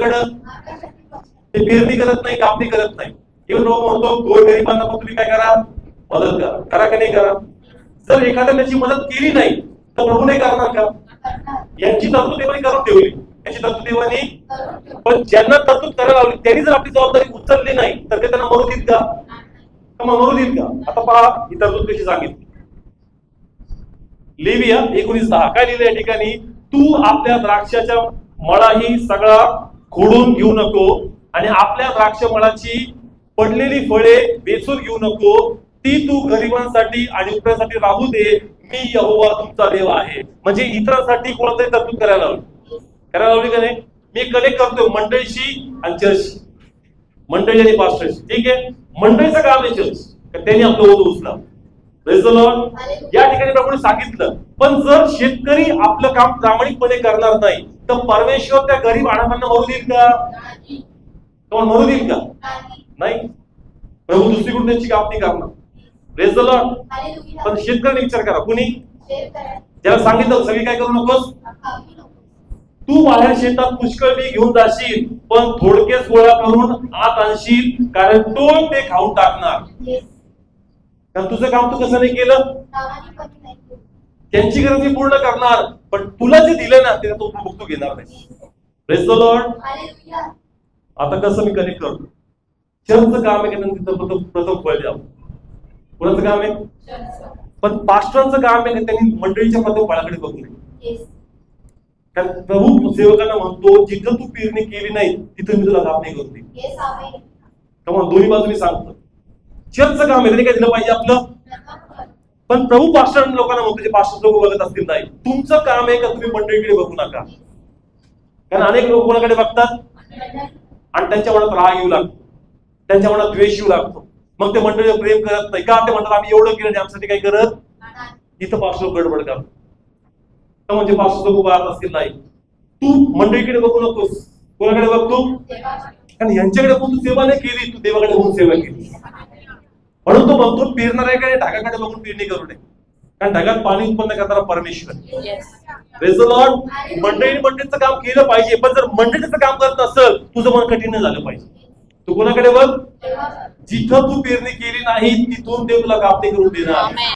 कोणाकडं? ते पेरणी करत नाही, कापणी करत नाही. इव्हन प्रभू म्हणतो गोरगरिबांना पण तुम्ही काय करा, मदत करा. करा का नाही करा? जर एखाद्या त्याची मदत केली नाही तर प्रभू नाही करणार का? यांची तरतूद देवाने करून ठेवली, याची तरतूद देवाने, पण ज्यांना तरतूद करायला लावली त्यांनी जर आपली जबाबदारी उचलली नाही तर ते त्यांना मरू देईल का? मग मरू देईल का? आता पहा ही तरतूद कशी सांगितली. लेविया 19:10 काय लिहिलं या ठिकाणी? तू आपल्या द्राक्षाच्या मळाही सगळा खोडून घेऊ नको आणि आपल्या द्राक्ष मळाची पडलेली फळे वेचून घेऊ नको, ती तू गरिबांसाठी आणि उपऱ्यासाठी राहू दे, मी यहोवा तुमचा देव आहे. म्हणजे इतरांसाठी कोणतरी तरतूद करायला लावली का नाही? मी कनेक्ट करतोय मंडळीशी आणि चर्चशी, मंडळी आणि पास्टरशी. ठीक आहे, मंडळीचं काम आहे चर्च, त्यांनी आपलं ओझं उचला. Praise the Lord. या ठिकाणी प्रभूने सांगितलं, पण जर शेतकरी आपलं काम प्रामाणिकपणे करणार नाही तर परमेश्वर त्या गरीब अनाथांना मरू देईल का? मरू देईल का? नाही. प्रभू दुसरीकडून त्यांची कापणी करणार. Praise the Lord. पण शेतकऱ्यांनी विचार करा, कुणी ज्याला सांगितलं सगळी काय करू नकोस, तू बाहेर शेतात पुष्कळ बी घेऊन जाशील पण थोडकेच गोळा करून आत आणशील, कारण तो ते खाऊन टाकणार. कारण तुझं काम तू कसं नाही केलं, त्यांची गरज मी पूर्ण करणार, पण तुला जे दिलं ना ते तो तू घेणार नाही. Praise the Lord. आता कसं मी कनेक्ट करतो? चर्चचं काम आहे की प्रथम फळ द्यावं. कोणाचं काम आहे? पण पास्टरांचं काम आहे की त्यांनी मंडळीच्या प्रथम फळाकडे बघू नये. कारण प्रभू सेवकांना म्हणतो, जिथं तू पेरणी केली नाही तिथं मी तुला कापणी करून देईन. दोन्ही बाजू मी सांगतो. चर्चचं काम आहे, त्यांनी काय दिलं पाहिजे आपलं. पण प्रभू पास्टर लोकांना म्हणतो, जे पास्टर लोक बघत असतील नाही, तुमचं काम आहे का तुम्ही मंडळीकडे बघू नका. कारण अनेक लोक कोणाकडे बघतात आणि त्यांच्या मनात राग येऊ लागतो, त्यांच्या मनात द्वेष येऊ लागतो. मग ते मंडळीवर प्रेम करत नाही का? ते म्हणतात आम्ही एवढं केलं आमच्यासाठी काही करत. इथं पास्टर गडबड करतात. म्हणजे पास्टर लोक पाहत असतील नाही, तू मंडळीकडे बघू नकोस. कोणाकडे बघतो? कारण यांच्याकडे पण तू सेवा नाही केली, तू देवाकडे बघून सेवा केली. म्हणून तो म्हणतो पेरणाऱ्याकडे ढगाकडे बघून पेरणी करू नये, कारण ढगात पाणी उत्पन्न करणारा परमेश्वर. Praise the Lord. मंडळीचं काम केलं पाहिजे, पण जर मंडळीचं काम करत असेल तुझं मन कठीण झालं पाहिजे. तू कोणाकडे बघ? जिथं तू पेरणी केली नाही तिथून ते तुला कापणी करून देणार.